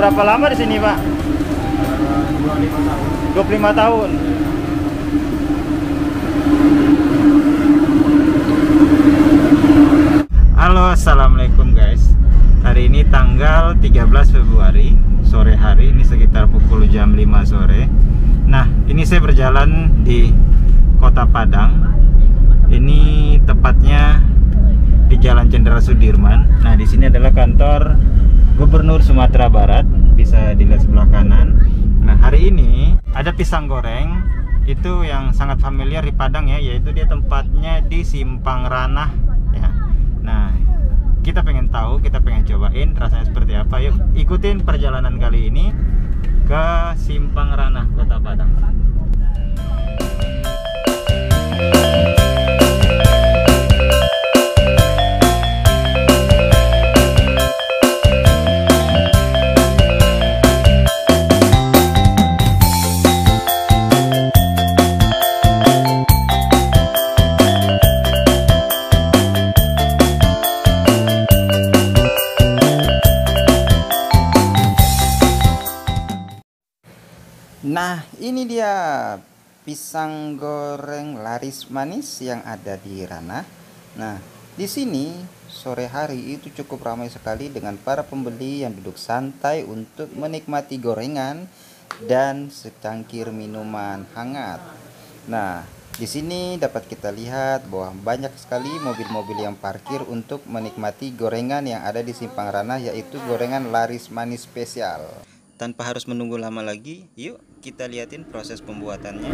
berapa lama di sini, Pak? 25 tahun. 25 tahun. Halo, assalamualaikum guys. Hari ini tanggal 13 Februari, sore hari, ini sekitar pukul jam 5 sore. Nah, ini saya berjalan di Kota Padang. Ini tepatnya di Jalan Jenderal Sudirman. Nah, di sini adalah kantor Gubernur Sumatera Barat, bisa dilihat sebelah kanan. Nah, hari ini ada pisang goreng itu yang sangat familiar di Padang ya, yaitu dia tempatnya di Simpang Ranah ya. Nah, kita pengen tahu, kita pengen cobain rasanya seperti apa. Yuk ikutin perjalanan kali ini ke Simpang Ranah, Kota Padang. Nah, ini dia pisang goreng laris manis yang ada di Ranah. Nah, di sini sore hari itu cukup ramai sekali dengan para pembeli yang duduk santai untuk menikmati gorengan dan secangkir minuman hangat. Nah, di sini dapat kita lihat bahwa banyak sekali mobil-mobil yang parkir untuk menikmati gorengan yang ada di Simpang Ranah, yaitu gorengan laris manis spesial. Tanpa harus menunggu lama lagi, yuk kita lihatin proses pembuatannya.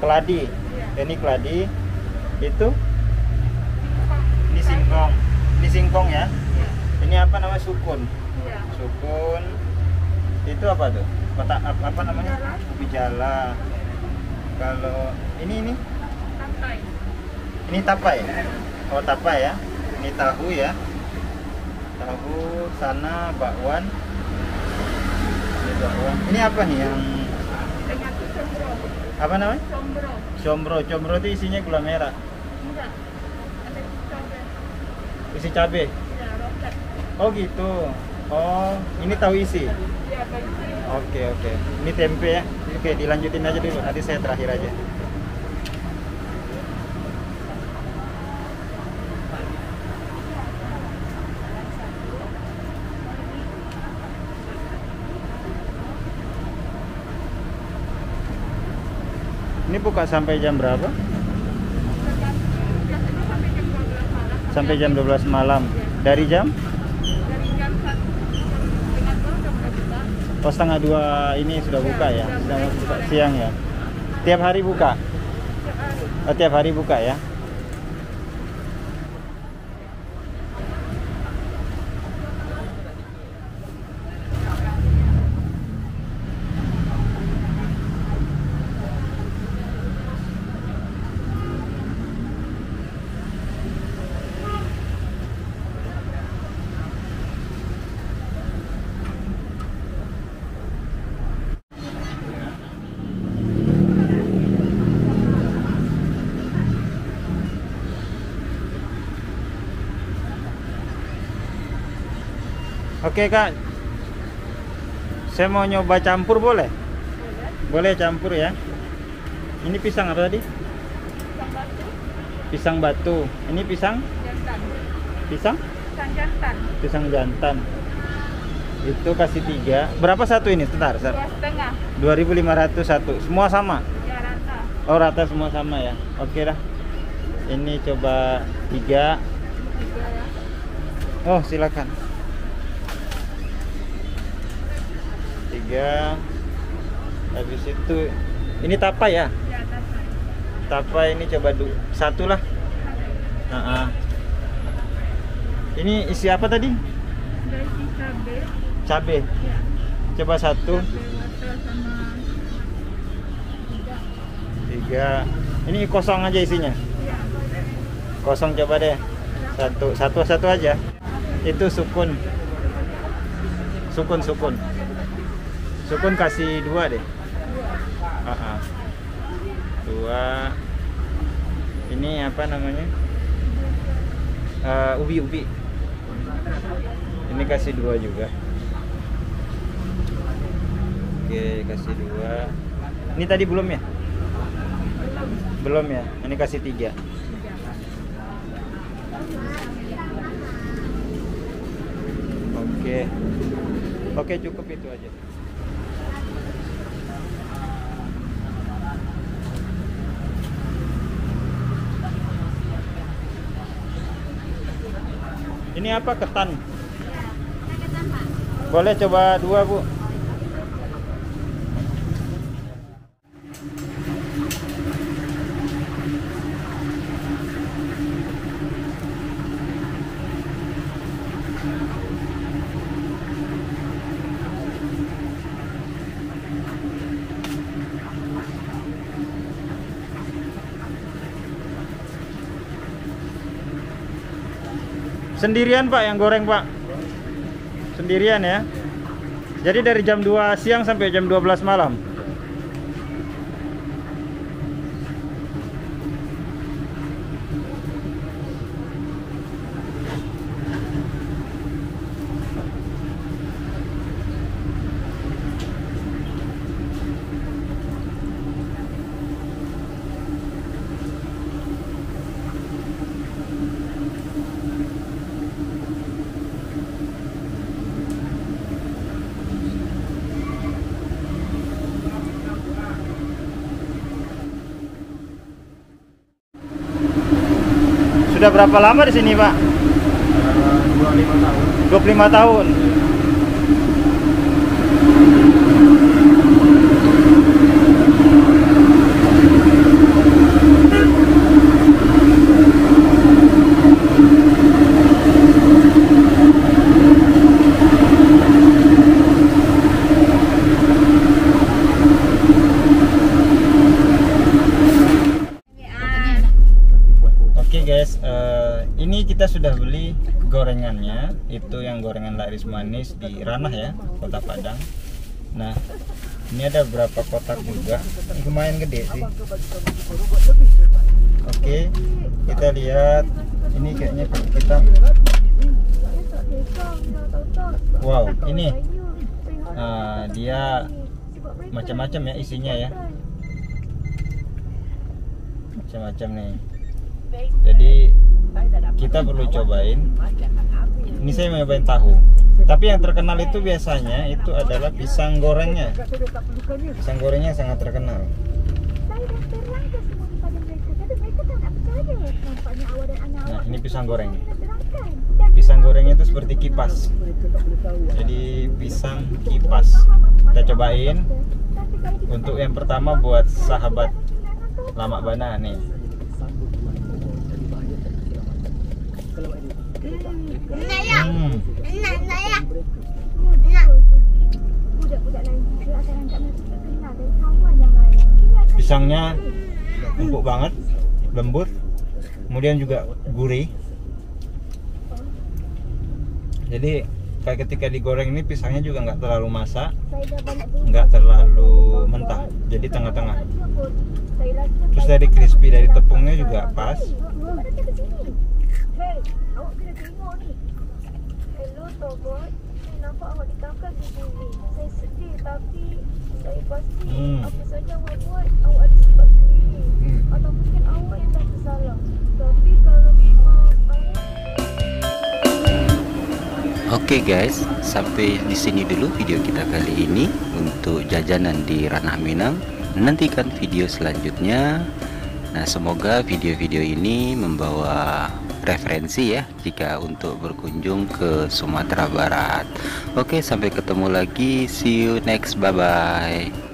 keladi. Ini keladi. Itu ini singkong. Ini singkong ya. Ini apa namanya? Sukun. Sukun. Itu apa tuh? Apa namanya? Ubi jala. Kalau ini Tapai. ini tapai. Oh, tapai ya. Ini tahu ya. Tahu sana bakwan. Ini bakwan. Ini apa nih yang Penyatu combro. apa namanya? Combro. Combro. Combro itu isinya gula merah. Enggak. Ada cabai. Isi cabe. Ya, roket. Oh gitu. Oh, ini tahu isi. Ya, bagi. Oke. Ini tempe ya. Oke, dilanjutin aja dulu. Nanti saya terakhir aja. Ini buka sampai jam berapa? Biasanya sampai Sampai jam jam 12 malam. 12 malam. Dari jam? Dari jam 1 udah buka. Oh, setengah 2 ini sudah buka ya? Sudah buka siang ya? Tiap hari buka? Tiap hari. Oh, tiap hari buka ya? Oke Kak, saya mau nyoba campur boleh? Boleh campur ya. Ini pisang apa tadi? Pisang batu. Pisang batu. Ini pisang? Jantan. Pisang? Pisang jantan. Pisang jantan. Itu kasih 3. Berapa satu ini? Sebentar. 2,5. 2.500 satu. Semua sama? Ya, rata. Oh, rata semua sama ya. Oke dah. Ini coba 3. 3 ya. Oh, silakan. 3. Habis itu ini tapai ya? Ya, tapai. Tapai ini coba 1 lah. Ini isi apa tadi? Ada isi cabai. Cabe. Ya. Coba 1. Cabai wortel sama 3. Ini kosong aja isinya. ya. Kosong coba deh. Satu aja. Itu sukun. Sukun kasih 2 deh. 2. Ini apa namanya? Ubi. Ini kasih 2 juga. Oke, kasih 2. Ini tadi belum ya? Belum ya. Ini kasih 3. Oke, cukup itu aja. Ini apa? Ketan. Boleh coba 2, Bu. Sendirian Pak yang goreng Pak? Sendirian ya? Jadi dari jam 2 siang sampai jam 12 malam? Sudah berapa lama di sini, Pak? 25 tahun. 25 tahun. guys, ini kita sudah beli gorengannya. Itu yang gorengan laris manis di Ranah ya, Kota Padang. Nah, ini ada beberapa kotak juga. Ini lumayan gede sih. Oke, kita lihat. Ini kayaknya kita. Wow, ini dia macam-macam ya isinya ya. Macam-macam nih. Jadi kita perlu cobain. Ini saya mau cobain tahu. Tapi yang terkenal itu biasanya itu adalah pisang gorengnya. Pisang gorengnya sangat terkenal. Nah, ini pisang goreng. Pisang gorengnya itu seperti kipas. Jadi pisang kipas. Kita cobain. Untuk yang pertama buat sahabat Lama Bana nih. Pisangnya empuk banget, lembut, kemudian juga gurih. Jadi kayak ketika digoreng ini pisangnya juga nggak terlalu masak, nggak terlalu mentah, jadi tengah-tengah. Terus dari crispy dari tepungnya juga pas. Hello Tobot, saya nampak awak ditangkap di sini. Saya sedih tapi saya pasti apa saja awak buat, awak ada sebab sendiri. Atau mungkin awak yang dah tersalah. Tapi kalau memang Oke guys, sampai di sini dulu video kita kali ini untuk jajanan di Ranah Minang. Nantikan video selanjutnya. Nah, semoga video-video ini membawa referensi ya jika untuk berkunjung ke Sumatera Barat. Oke, sampai ketemu lagi. See you next. Bye bye.